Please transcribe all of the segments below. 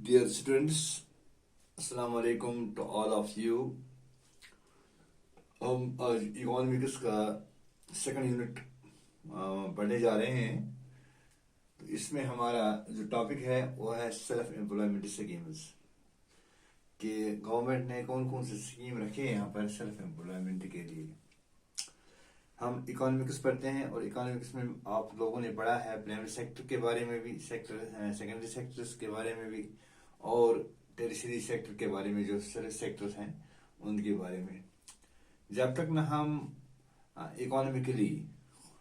Dear students, Assalamu alaikum to all of you. हम आज economics का सेकंड यूनिट पढ़ने जा रहे हैं। तो इसमें हमारा जो टॉपिक है वो है सेल्फ एम्प्लॉयमेंट स्कीम्स, कि गवर्नमेंट ने कौन कौन से स्कीम रखे हैं यहाँ पर सेल्फ एम्प्लॉयमेंट के लिए। हम इकोनॉमिक्स पढ़ते हैं और इकोनॉमिक्स में आप लोगों ने पढ़ा है प्राइमरी सेक्टर के बारे में भी, सेकेंडरी सेक्टर्स के बारे में भी, और टेरिशरी सेक्टर के बारे में, जो सर्विस सेक्टर्स हैं उनके बारे में। जब तक ना हम इकोनॉमिकली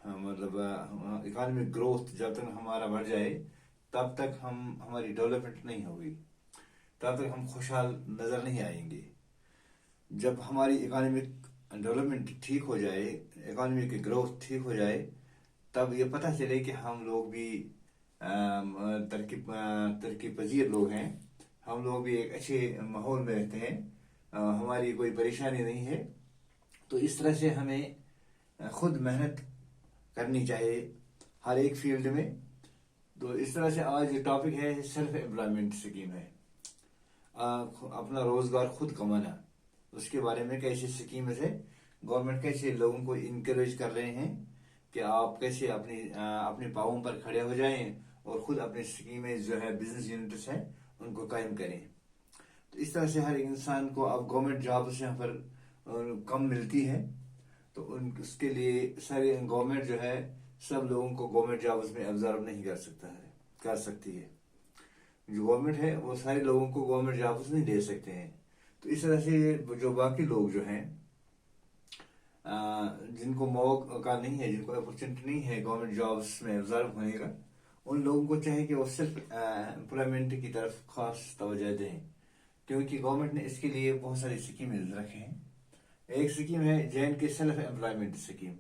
मतलब इकोनॉमिक ग्रोथ जब तक हमारा बढ़ जाए तब तक हमारी डेवलपमेंट नहीं होगी, तब तक हम खुशहाल नजर नहीं आएंगे। जब हमारी इकोनॉमिक डेवलपमेंट ठीक हो जाए, इकोनॉमी की ग्रोथ ठीक हो जाए, तब ये पता चले कि हम लोग भी तरक्की पजीर लोग हैं, हम लोग भी एक अच्छे माहौल में रहते हैं, हमारी कोई परेशानी नहीं है। तो इस तरह से हमें खुद मेहनत करनी चाहिए हर एक फील्ड में। तो इस तरह से आज टॉपिक है सेल्फ एम्प्लॉयमेंट स्कीम है, अपना रोजगार खुद कमाना। उसके बारे में कैसे स्कीम है, गवर्नमेंट कैसे लोगों को इनकरेज कर रहे हैं कि आप कैसे अपने पाँवों पर खड़े हो जाएं और खुद अपनी स्कीमें जो है बिजनेस यूनिट्स हैं उनको कायम करें। तो इस तरह से हर एक इंसान को अब गवर्नमेंट जॉब्स यहाँ पर कम मिलती है, तो उसके लिए सारे गवर्नमेंट जो है सब लोगों को गवर्नमेंट जॉब्स में ऑब्जर्व नहीं कर सकती है। जो गवर्नमेंट है वो सारे लोगों को गवर्नमेंट जॉब्स नहीं दे सकते हैं। तो इस तरह से जो बाकी लोग जो हैं जिनको मौका नहीं है, जिनको अपॉर्चुनिटी नहीं है गवर्नमेंट जॉब्स में ऑब्जर्व होने का, उन लोगों को चाहिए कि वो सिर्फ एम्प्लॉयमेंट की तरफ खास तवज्जो दें, क्योंकि गवर्नमेंट ने इसके लिए बहुत सारी स्कीमें रखे हैं। एक स्कीम है J and K self employment scheme.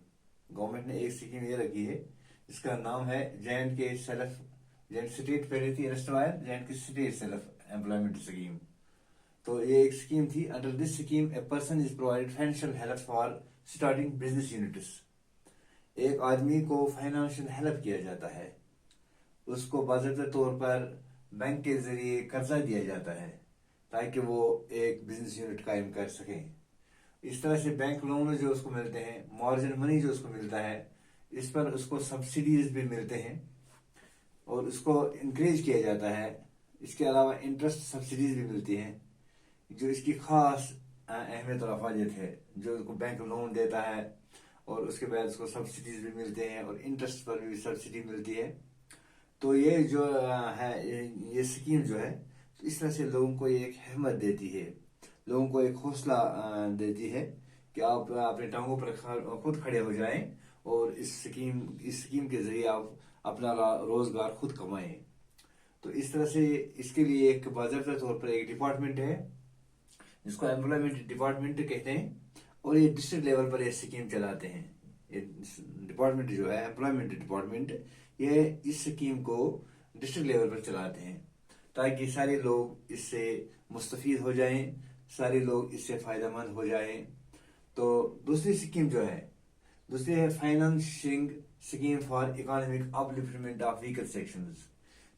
Government ने एक स्कीम ये रखी है, इसका नाम है J and K state parity restore J and K state self employment scheme. तो ये एक स्कीम थी। Under this scheme a person is provided financial help for starting business units. एक आदमी को फाइनेंशियल हेल्प किया जाता है, उसको बाज़ाब्ता तौर पर बैंक के जरिए कर्जा दिया जाता है ताकि वो एक बिजनेस यूनिट कायम कर सकें। इस तरह से बैंक लोन जो उसको मिलते हैं, मार्जिन मनी जो उसको मिलता है, इस पर उसको सब्सिडीज भी मिलते हैं और उसको इंकरेज किया जाता है। इसके अलावा इंटरेस्ट सब्सिडीज भी मिलती हैं, जो इसकी खास अहमियत और अफादियत है। जो उसको बैंक लोन देता है और उसके बाद उसको सब्सिडीज भी मिलते हैं और इंटरेस्ट पर भी सब्सिडी मिलती है। तो ये जो है ये स्कीम जो है, तो इस तरह से लोगों को ये एक हिम्मत देती है, लोगों को एक हौसला देती है कि आप अपने टांगों पर खुद खड़े हो जाएं और इस स्कीम के जरिए आप अपना रोजगार खुद कमाएं। तो इस तरह से इसके लिए एक बाज़ाब्ता तौर पर एक डिपार्टमेंट है जिसको एम्प्लॉयमेंट डिपार्टमेंट कहते हैं, और ये डिस्ट्रिक्ट लेवल पर ये स्कीम चलाते हैं। ये डिपार्टमेंट जो है एम्प्लॉयमेंट डिपार्टमेंट, ये इस स्कीम को डिस्ट्रिक्ट लेवल पर चलाते हैं ताकि सारे लोग इससे मुस्तफीद हो जाएं, सारे लोग इससे फायदेमंद हो जाएं। तो दूसरी स्कीम जो है, दूसरी है financing scheme for economic upliftment of weaker sections.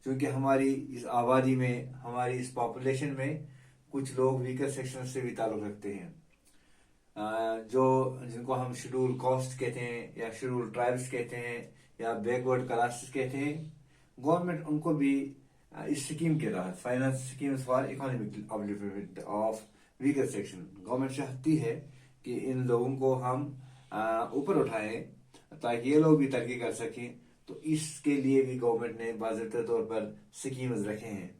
क्योंकि हमारी इस आबादी में, हमारी इस पॉपुलेशन में कुछ लोग वीकर सेक्शन से भी ताल्लुक रखते हैं, जिनको हम शेड्यूल कास्ट कहते हैं या शेड्यूल ट्राइब्स कहते हैं या बैकवर्ड क्लासेस कहते हैं। गवर्नमेंट उनको भी इस स्कीम के तहत finance scheme for economic upliftment of weaker section, government चाहती है कि इन लोगों को हम ऊपर उठाएं ताकि ये लोग भी तरक्की कर सकें। तो इसके लिए भी गवर्नमेंट ने बाज़ाब्ता तौर पर स्कीम्स रखे हैं।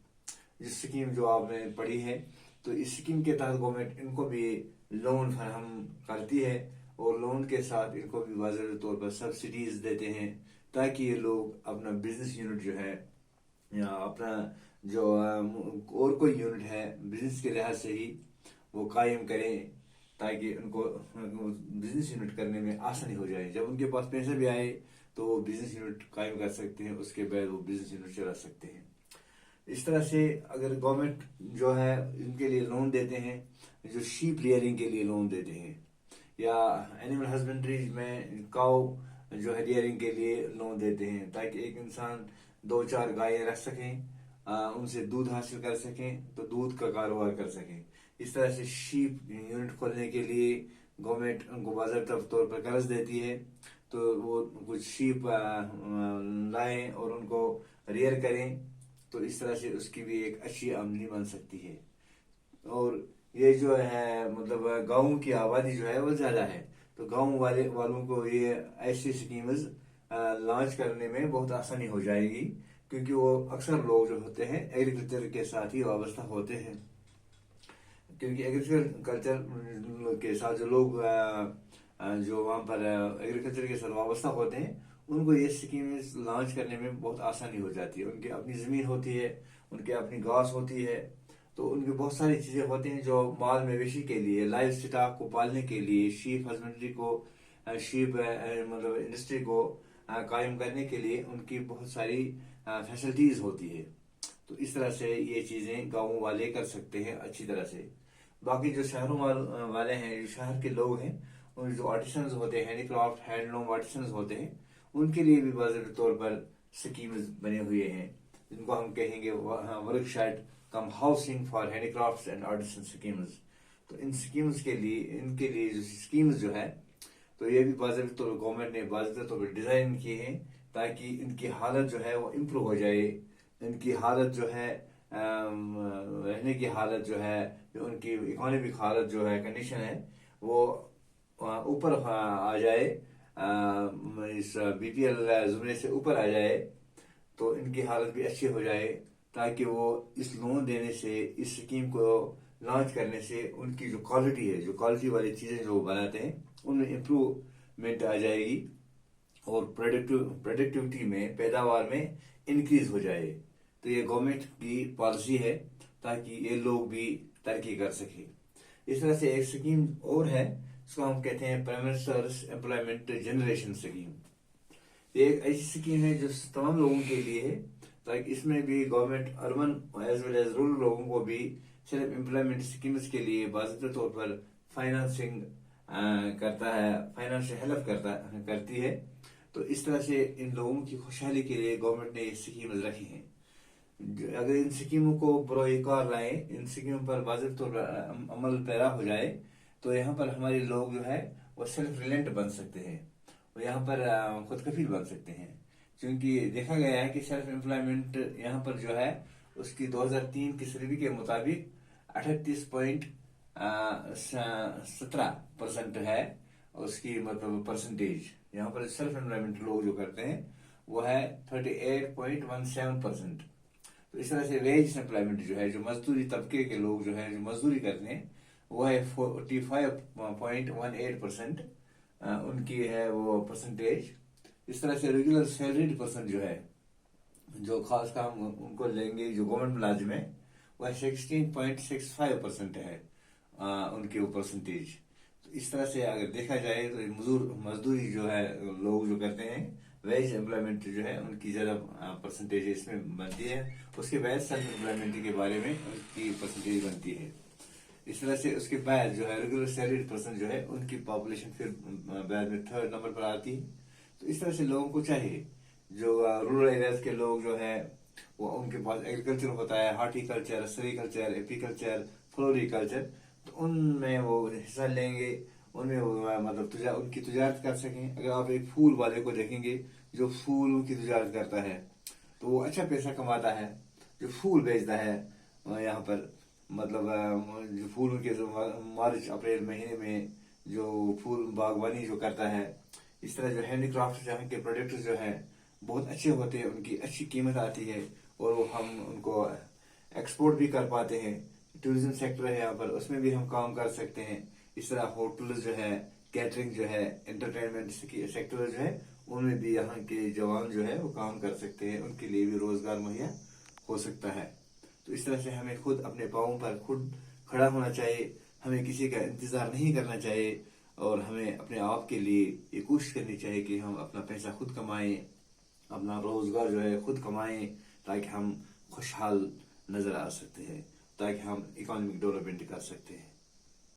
जिस स्कीम जो आपने पढ़ी है, तो इस स्कीम के तहत गवर्नमेंट इनको भी लोन फराहम करती है और लोन के साथ इनको भी बाज़ाब्ता तौर पर सब्सिडीज देते हैं ताकि ये लोग अपना बिजनेस यूनिट जो है या अपना जो और कोई यूनिट है बिजनेस के लिहाज से ही वो कायम करें, ताकि उनको बिजनेस यूनिट करने में आसानी हो जाए। जब उनके पास पैसे भी आए तो वो बिजनेस यूनिट कायम कर सकते हैं, उसके बाद वो बिजनेस यूनिट चला सकते हैं। इस तरह से अगर गवर्नमेंट जो है इनके लिए लोन देते हैं, जो शीप रियरिंग के लिए लोन देते हैं या एनिमल हस्बेंड्री में काउ जो है रियरिंग के लिए लोन देते हैं ताकि एक इंसान 2-4 गायें रख सकें ان سے دودھ حاصل کر سکیں تو دودھ کا کاروبار کر سکیں. اس طرح سے شیپ یونٹ کھولنے کے لیے گورنمنٹ ان کو باضابطہ طور پر قرض دیتی ہے، تو وہ کچھ شیپ لائیں اور ان کو ریئر کریں، تو اس طرح سے اس کی بھی ایک اچھی آمدنی بن سکتی ہے. اور یہ جو ہے مطلب گاؤں کی آبادی جو ہے وہ زیادہ ہے، تو گاؤں والوں کو یہ ایسی سکیمز لانچ کرنے میں بہت آسانی ہو جائے گی، کیونکہ وہ اکثر لوگ جو ہوتے ہیں ایگریکلچر کے ساتھ ہی وابستہ ہوتے ہیں. کیونکہ ایگریکلچر کے ساتھ جو لوگ جو وہاں پر ایگریکلچر کے ساتھ وابستہ ہوتے ہیں، ان کو یہ سکیمز لانچ کرنے میں بہت آسانی ہو جاتی ہے. ان کی اپنی زمین ہوتی ہے، ان کی اپنی گھاس ہوتی ہے، تو ان کی بہت ساری چیزیں ہوتی ہیں جو مال مویشی کے لیے، لائف سٹاک کو پالنے کے لیے، شیپ ہسبنڈری کو، شیپ مطلب انڈسٹری کو قائم کرنے کے لیے ان کی بہت ساری فیسلٹیز ہوتی ہے. تو اس طرح سے یہ چیزیں گاؤں والے کر سکتے ہیں اچھی طرح سے. باقی جو شہروں والے ہیں، جو شہر کے لوگ ہیں، ان جو آرٹیسنز ہوتے ہیں، ہینڈی کرافٹ ہینڈلوم آرٹیسنز ہوتے ہیں، ان کے لیے بھی باضابطہ طور پر سکیمز بنے ہوئے ہیں، جن کو ہم کہیں گے work shed cum housing for handicrafts and artisan schemes. تو ان سکیمز کے لیے، ان کے لیے جو سکیمز جو ہے، تو یہ بھی باضابطہ طور پر گورنمنٹ نے باضابطہ طور پر ڈیزائن کیے ہیں تاکہ ان کی حالت جو ہے وہ امپروو ہو جائے. ان کی حالت جو ہے رہنے کی حالت جو ہے، ان کی اکانومک حالت جو ہے، کنڈیشن ہے، وہ اوپر آ جائے، اس بی پی ایل زمرے سے اوپر آ جائے، تو ان کی حالت بھی اچھی ہو جائے، تاکہ وہ اس لون دینے سے، اس سکیم کو لانچ کرنے سے ان کی جو کوالٹی ہے، جو کوالٹی والی چیزیں جو وہ بناتے ہیں، ان میں امپروومنٹ آ جائے گی، اور پروڈکٹیوٹی میں، پیداوار میں انکریز ہو جائے. تو یہ گورنمنٹ کی پالیسی ہے تاکہ یہ لوگ بھی ترقی کر سکیں. اس طرح سے ایک سکیم اور ہے، اس کو ہم کہتے ہیں prime ministers employment generation scheme. یہ ایک ایسی سکیم ہے جو تمام لوگوں کے لیے ہے، تاکہ اس میں بھی government urban as well as rural لوگوں کو بھی صرف امپلائمنٹ سکیمز کے لیے باضابطہ طور پر فائنانسنگ کرتا ہے، فائنانشل ہیلپ کرتی ہے. تو اس طرح سے ان لوگوں کی خوشحالی کے لیے گورنمنٹ نے یہ سکیمز رکھی ہیں. اگر ان سکیموں کو بروئے کار لائیں، ان سکیموں پر باضابطہ طور پر عمل پیرا ہو جائے، تو یہاں پر ہمارے لوگ جو ہے وہ سیلف ریلینٹ بن سکتے ہیں، وہ یہاں پر خود کفیل بن سکتے ہیں. کیونکہ دیکھا گیا ہے کہ سیلف امپلائمنٹ یہاں پر جو ہے، اس کی 2003 کی سروے کے مطابق 38.17% ہے اس کی مطلب پرسنٹیج. یہاں پر سیلف امپلائمنٹ لوگ جو کرتے ہیں وہ ہے 38.17%. تو اس طرح سے ویج امپلائمنٹ جو ہے، جو مزدوری طبقے کے لوگ جو ہے، جو مزدوری کرتے ہیں، وہ ہے 45.18%، ان کی ہے وہ پرسنٹیج. اس طرح سے ریگولر سیلریڈ پرسن جو ہے، جو خاص کام ان کو لیں گے، جو گورنمنٹ ملازم ہے، وہ 16.65% ہے ان کی وہ پرسنٹیج. تو اس طرح سے اگر دیکھا جائے تو مزدوری جو ہے لوگ جو کرتے ہیں، ویج امپلائمنٹ جو ہے، ان کی زیادہ پرسنٹیج اس میں بنتی ہے. اس کے بعد سیلف امپلائمنٹ کے بارے میں ان کی پرسنٹیج بنتی ہے. اس طرح سے اس کے بعد جو ہے ریگولر سیلریڈ پرسن جو ہے، ان کی پاپولیشن پھر بعد میں 3rd نمبر پر آتی ہے. تو اس طرح سے لوگوں کو چاہیے، جو رورل ایریاز کے لوگ جو ہے، وہ ان کے پاس ایگریکلچر ہوتا ہے، ہارٹی کلچر، سیریکلچر، ایپی کلچر، فلوری کلچر، تو ان میں وہ حصہ لیں گے، ان میں وہ مطلب ان کی تجارت کر سکیں. اگر آپ ایک پھول والے کو دیکھیں گے جو پھولوں کی تجارت کرتا ہے، تو وہ اچھا پیسہ کماتا ہے. جو پھول بیچتا ہے یہاں پر، مطلب جو پھولوں کے مارچ اپریل مہینے میں جو پھول باغبانی جو کرتا ہے، اس طرح جو ہینڈی کرافٹ جہاں کے پروڈکٹس جو ہیں بہت اچھے ہوتے ہیں، ان کی اچھی قیمت آتی ہے، اور وہ ہم ان کو ایکسپورٹ بھی کر پاتے ہیں. ٹورزم سیکٹر ہے یہاں پر، اس میں بھی ہم کام کر سکتے ہیں. اس طرح ہوٹلز جو ہے، کیٹرنگ جو ہے، انٹرٹینمنٹ سیکٹر جو ہے، ان میں بھی یہاں کے جوان جو ہے وہ کام کر سکتے ہیں، ان کے لیے بھی روزگار مہیا ہو سکتا ہے. تو اس طرح سے ہمیں خود اپنے پاؤں پر خود کھڑا ہونا چاہیے، ہمیں کسی کا انتظار نہیں کرنا چاہیے، اور ہمیں اپنے آپ کے لیے یہ کوشش کرنی چاہیے کہ ہم اپنا پیسہ خود کمائیں، اپنا روزگار جو ہے خود کمائیں، تاکہ ہم خوشحال نظر آ سکتے ہیں، تاکہ ہم اکانومک ڈیولپمنٹ کر سکتے ہیں.